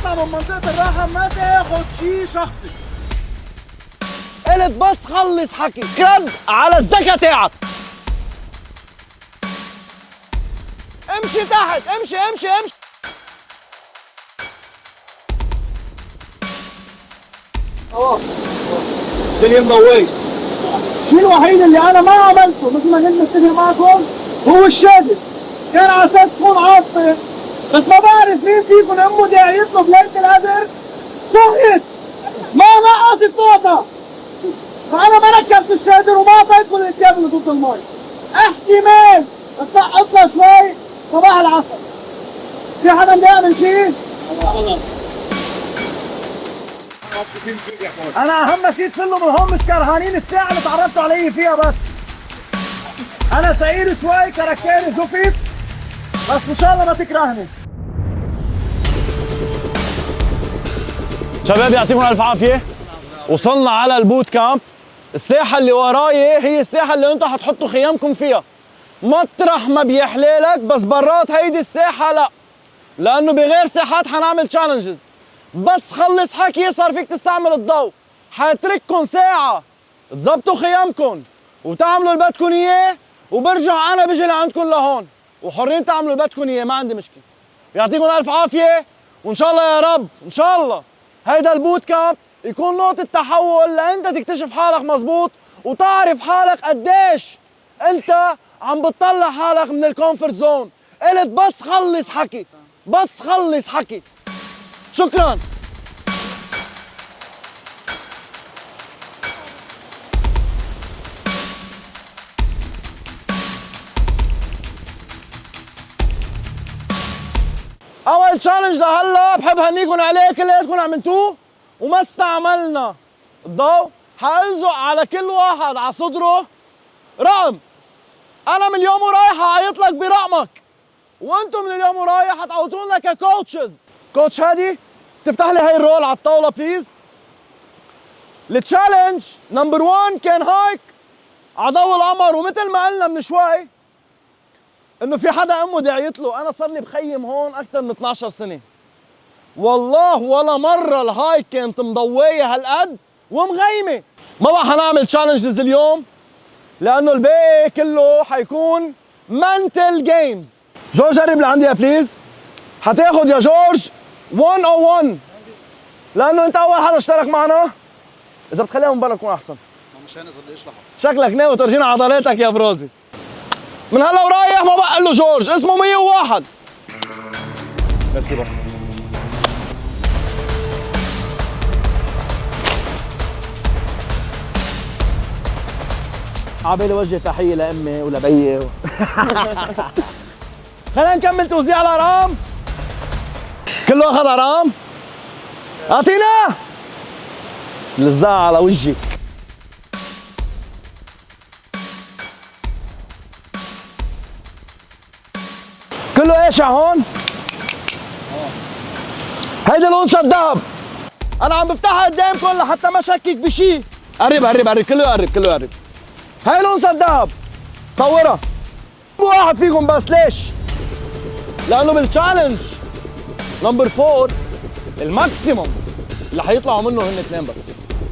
تطلع من منطقة الراحة ما تاخد شي شخصي. قلت بس خلص حكي كرد على الزكاة تاعك. امشي تحت، امشي امشي امشي. الدنيا مضوية. الشيء الوحيد اللي انا ما عملته مثل ما كنت متفق معكم هو الشادد. كان على اساس تكون عاطفة، بس ما بعرف مين فيكم امه داعي يطلب ليلة القدر صحيت ما نقطت نقطة. فانا ما ركبت الشادر وما اعطيتكم الاتياب اللي ضد المي. احتمال اتنقطنا شوي صباح العصر. في حدا مضايق من شيء؟ انا اهم شيء تفلوا من هون، مش كرهانين الساعه اللي تعرفتوا علي فيها. بس انا سعيد شوي كركاني زفت، بس ان شاء الله ما تكرهني. شباب يعطيكم الف عافيه. وصلنا على البوت كامب. الساحه اللي وراي هي الساحه اللي انتم حتحطوا خيامكم فيها. مطرح ما بيحلالك، بس برات هيدي الساحه لا، لانه بغير ساحات حنعمل تشالنجز. بس خلص حكي صار فيك تستعمل الضوء. حاترككم ساعة تظبطوا خيامكم وتعملوا اللي بدكم اياه، وبرجع انا بجي لعندكم لهون وحرين تعملوا اللي بدكم اياه، ما عندي مشكلة. يعطيكم الف عافية، وان شاء الله يا رب ان شاء الله هيدا البوت كامب يكون نقطة تحول لانت تكتشف حالك مزبوط، وتعرف حالك قديش انت عم بتطلع حالك من الكومفورت زون. قلت بس خلص حكي، بس خلص حكي. شكرا. اول تشالنج لهلا بحب هنيكم عليه، كلياتكم عملتوه وما استعملنا الضوء. حالزق على كل واحد على صدره رقم. انا من اليوم ورايح هعيط لك برقمك، وانتم من اليوم ورايح حتعوطون لك كوتشز. كوتش هادي تفتح لي هاي الرول على الطاوله بليز. التشالنج نمبر 1 كان هايك على ضوء القمر، ومثل ما قلنا من شوي انه في حدا امه دعيت له. انا صار لي بخيم هون اكثر من 12 سنه، والله ولا مره الهايك كانت مضويه هالقد ومغيمه. ما بقى حنعمل تشالنجز اليوم لانه الباقي كله حيكون منتل جيمز. جورج جرب لعندي يا بليز. حتاخد يا جورج 101 لانه انت اول حدا اشترك معنا. اذا بتخليها من برا بكون احسن. مش هنزل اشرح. شكلك ناوي ترجينا عضلاتك يا بروزي. من هلا ورايح ما بقى له جورج، اسمه 101. ميرسي بس. عبالي وجه تحيه لامي ولبيي خلينا نكمل توزيع الارقام. كله اخذ ارقام. اعطينا لزقها على وجهك. كله قاشع هون. هيدي الأنثى الذهب. أنا عم بفتحها قدامكم لحتى ما شكك بشي. قرب قرب قرب، كله يقرب كله يقرب. هاي الأنثى الذهب. صورها. واحد فيكم بس، ليش؟ لأنه بالتشالنج نمبر 4 الماكسيموم اللي حيطلعوا منه هن 2 بس.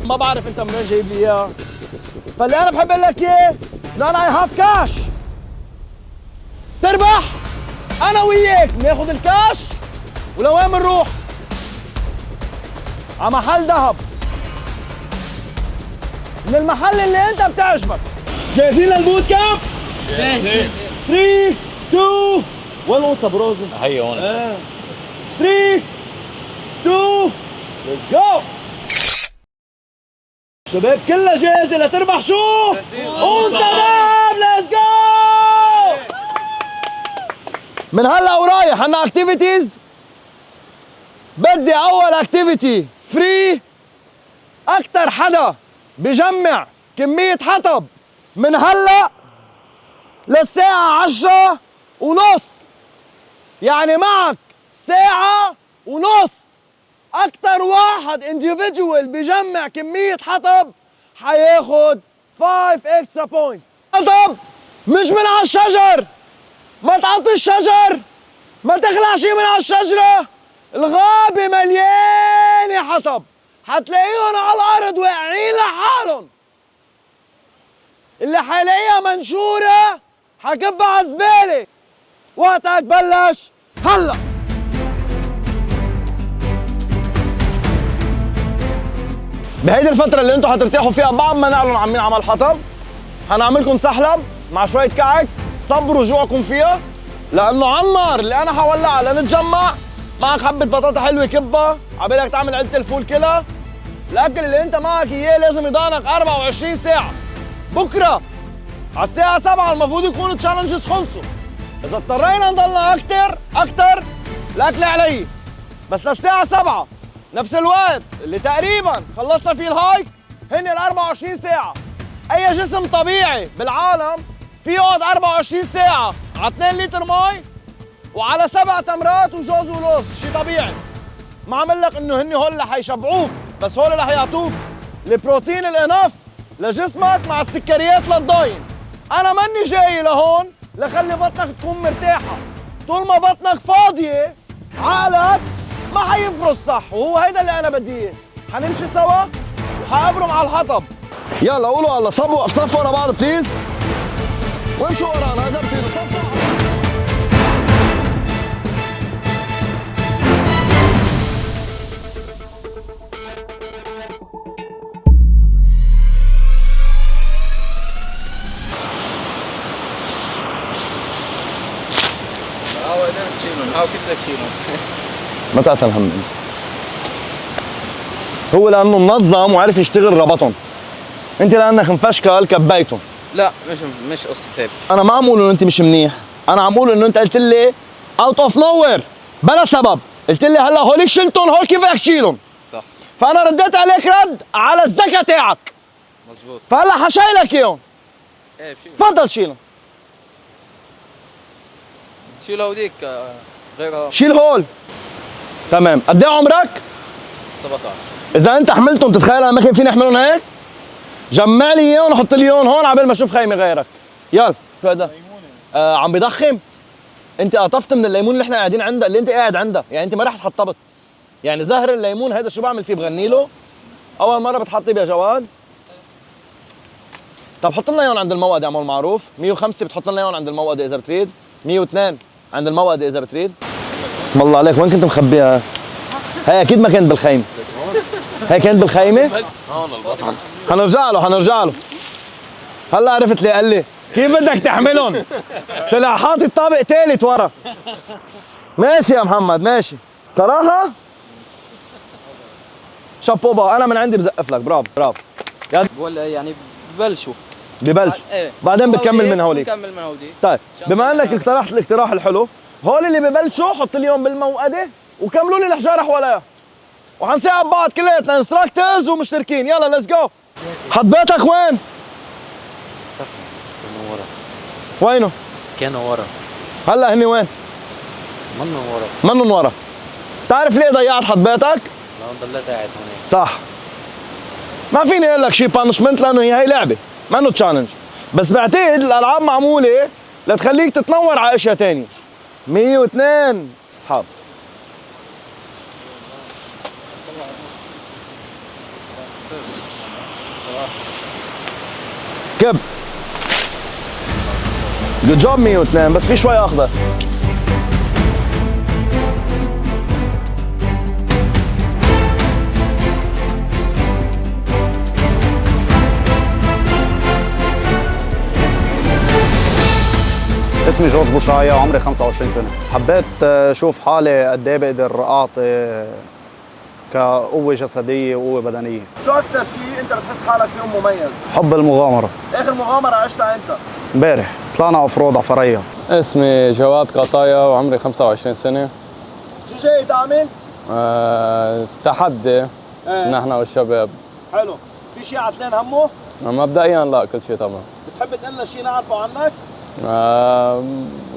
ما بعرف أنت من وين جايب لي إياها. فاللي أنا بحب أقول لك إياه إنه أنا أي هاف كاش. تربح أنا وياك ناخذ الكاش، ولوين بنروح؟ على محل ذهب من المحل اللي أنت بتعجبك. جاهزين للبوت كامب؟ جاهزين. 3 2 وين الأنثى بروزي؟ هي هون. 3 2 ليتس جو. شباب كلها جاهزة لتربح شو؟ أنثى ذهب. ليتس جو. من هلا ورايح عنا اكتيفيتيز. بدي اول اكتيفيتي فري. اكثر حدا بجمع كمية حطب من هلا للساعة 10:30، يعني معك ساعة ونص. اكثر واحد انديفيدوال بجمع كمية حطب حياخد 5 اكسترا بوينتس. حطب مش من على الشجر، ما تعطي الشجر، ما تخلع شيء من على الشجرة. الغابة مليانة حطب، حتلاقيهم على الأرض واقعين لحالهم. اللي حيلاقيها منشورة حكبها على الزبالة. وقتك بلش هلا. بهيدي الفترة اللي انتم حترتاحوا فيها بعد ما نعلن عن مين عمل حطب، حنعملكم سحلب مع شوية كعك صبروا جوعكم فيها، لأنه على النار اللي أنا حولعها لنتجمع معك حبة بطاطا حلوة كبة، عبالك تعمل عدة الفول كلها. الأكل اللي أنت معك إياه لازم يضانك 24 ساعة. بكرة على الساعة 7 المفروض يكون التشالنجز خلصوا. إذا اضطرينا نضلنا أكتر الأكل علي. بس للساعة 7 نفس الوقت اللي تقريبا خلصنا فيه الهايك هن ال 24 ساعة. أي جسم طبيعي بالعالم في يقعد 24 ساعة على 2 لتر مي وعلى 7 تمرات وجوز ولوز، شيء طبيعي. ما عمل لك انه هن هول اللي حيشبعوك، بس هول اللي حيعطوك البروتين الانف لجسمك مع السكريات للضاين. انا ماني جاي لهون لخلي بطنك تكون مرتاحة. طول ما بطنك فاضية عقلك ما حيفرز صح، وهو هيدا اللي انا بدي اياه. حنمشي سوا وحابرم على الحطب. يلا قولوا الله، صفوا ورا بعض بليز، وامشوا ورانا اذا بتريدوا. صفوا هاو قدرت تشيلهم، هاو كيف بدك تشيلهم؟ ما تعتل هم انت. هو لانه منظم وعرف يشتغل ربطهم، انت لانك مفشكل كبيتهم. لا مش قصة هيك. انا ما عم اقول انه انت مش منيح، انا عم اقول انه انت قلت لي اوت اوف نو وير بلا سبب، قلت لي هلا هوليك شلتهم، هول كيف بدك تشيلهم؟ صح. فانا رديت عليك رد على الذكاء تاعك. مزبوط. فهلا حشيلك اياهم. ايه بشيلهم. تفضل شيلهم. شيلوا وديك غيرها. شيل هول. تمام. قد ايه عمرك؟ 17. اذا انت حملتهم تتخيل انا ما كان فيني احملهم هيك؟ جمع لي اياهم وحط لي اياهم هون عبال ما اشوف خيمه غيرك. يلا شو هذا؟ عم بيضخم. انت قطفت من الليمون اللي احنا قاعدين عنده، اللي انت قاعد عنده، يعني انت ما رح تحطبت. يعني زهر الليمون هيدا شو بعمل فيه؟ بغني له. اول مره بتحطيه يا جواد. طب حط لنا اياهم عند الموقد يا عمو المعروف. 105 بتحط لنا اياهم عند الموقد اذا بتريد. 102 عند الموقد اذا بتريد. بسم الله عليك، وين كنت مخبيها؟ هي اكيد ما كانت بالخيمه. هي كانت بالخيمه؟ هون البطل. حنرجع له. هلا عرفت ليه قال لي كيف بدك تحملهم؟ طلع حاطط طابق ثالث ورا. ماشي يا محمد ماشي. صراحة شابوبا، انا من عندي بزقف لك. برافو. ولا يعني ببلشوا. ببلش. ايه. بعدين بتكمل من هوليك. بكمل من هوليك. طيب بما انك اقترحت الاقتراح الحلو، هول اللي ببلشوا حط لي اياهم بالموقده وكملوا لي الحجاره حواليها، وحنساعد بعض كلياتنا انستراكتورز ومشتركين. يلا ليتس جو. حط بيتك وين؟ كانوا ورا. وينه؟ كانوا ورا. هلا هني وين؟ منن ورا. تعرف ليه ضيعت حط بيتك؟ لا ضليت قاعد هون. صح. ما فيني اقول لك شيء بانشمنت لانه هي لعبه، ما انه تشالنج، بس بعتقد الالعاب معموله لتخليك تتنور على اشياء ثانيه. 102 اصحاب. كب. جود جوب 102، بس في شوي اخضر. اسمي جورج بوشاية وعمري 25 سنة. حبيت اشوف حالي قد ايه بقدر اعطي كقوة جسدية وقوة بدنية. شو أكثر شيء أنت بتحس حالك فيه مميز؟ حب المغامرة. آخر مغامرة عشتها أنت؟ امبارح طلعنا اوف رود على فريا. اسمي جواد قطايا وعمري 25 سنة. شو جاي تعمل؟ تحدي نحن والشباب. حلو. في شيء عتلان همه؟ مبدئيا لا، كل شيء تمام. بتحب تقول لنا شيء نعرفه عنك؟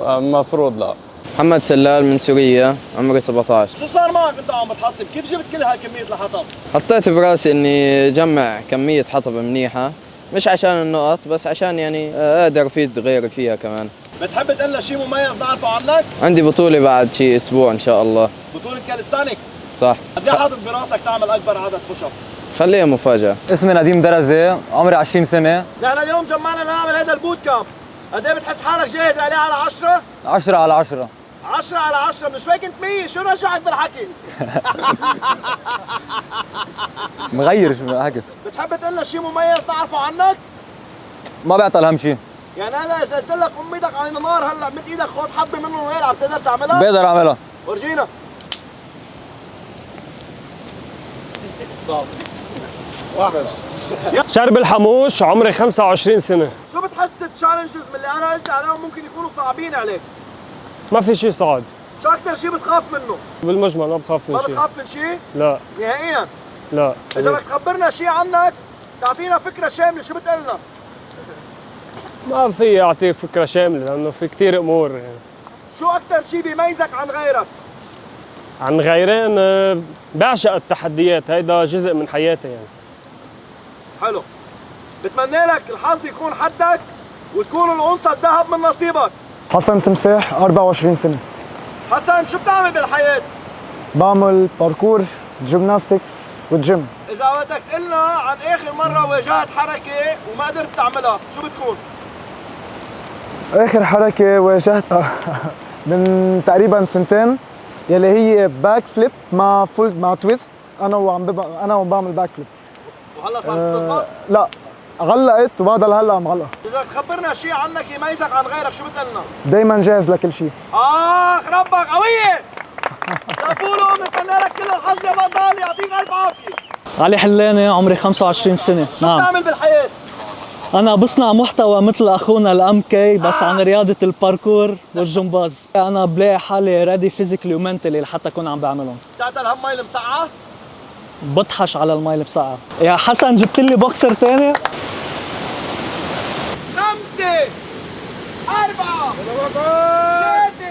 مفروض لا. محمد سلال من سوريا، عمري 17. شو صار معك أنت عم بتحطب؟ كيف جبت كل هالكمية الحطب؟ حطيت براسي اني جمع كمية حطب منيحة، مش عشان النقط بس عشان يعني اقدر افيد غيري فيها كمان. بتحب تقول لنا شيء مميز نعرفه عنك؟ عندي بطولة بعد شي أسبوع إن شاء الله. بطولة كاليستانكس. صح. قد ايه حاطط براسك تعمل اكبر عدد بوش اب؟ خليها مفاجأة. اسمي نديم درزي، عمري 20 سنة. نحن اليوم جمعنا لنعمل هذا البوت كامب. قد ايه بتحس حالك جاهز عليه على 10؟ 10 على 10. 10 على 10 من شوي كنت 100، شو رجعك بالحكي؟ مغير شو حكي. بتحب تقول لنا شيء مميز نعرفه عنك؟ ما بعطل أهم شيء. يعني هلا اذا قلت لك ام ايدك على النار هلا مد ايدك خذ حبه منهم والعب بتقدر تعملها؟ بقدر أعملها. ورجينا. شرب الحموش، عمري 25 سنة. شو بتحس التشالنجز من اللي انا قلت عليهم ممكن يكونوا صعبين عليك؟ ما في شيء صعب. شو اكثر شيء بتخاف منه؟ بالمجمل ما بخاف من ما شيء. بتخاف من شيء؟ لا نهائيا. لا. اذا بدك تخبرنا شيء عنك تعطينا فكره شامله شو بتقول لنا؟ ما في أعطيك فكرة شاملة لأنه في كتير أمور يعني. شو اكثر شيء بيميزك عن غيرك؟ عن غيرين بعشق التحديات، هيدا جزء من حياتي يعني. حلو. بتمنى لك الحظ يكون حدك وتكون الأنثى الذهب من نصيبك. حسن تمساح 24 سنة. حسن شو بتعمل بالحياة؟ بعمل باركور، جيمناستكس والجيم. إذا بدك تقلنا عن آخر مرة واجهت حركة وما قدرت تعملها، شو بتكون؟ آخر حركة واجهتها من تقريبا سنتين يلي هي باك فليب مع تويست. أنا وعم بعمل باك فليب. وهلا صارت تزبط؟ لا علقت وبعدها لهلا معلقة. إذا تخبرنا شيء عنك يميزك عن غيرك شو بتقلنا؟ دايما جاهز لكل شيء. ربك قوية! لفولو بنتمنى لك كل الحظ يا بطل، يعطيك ألف عافية. علي حلاني، عمري 25 سنة. شو بتعمل بالحياة؟ أنا بصنع محتوى مثل أخونا الأم كي بس عن رياضة الباركور والجمباز. أنا بلاقي حالي ريدي فيزيكلي ومنتلي لحتى أكون عم بعملهم. بتعتل هم مي المسقعة؟ بطحش على المي المسقعة. يا حسن جبت لي بوكسر تاني؟ 5 4 3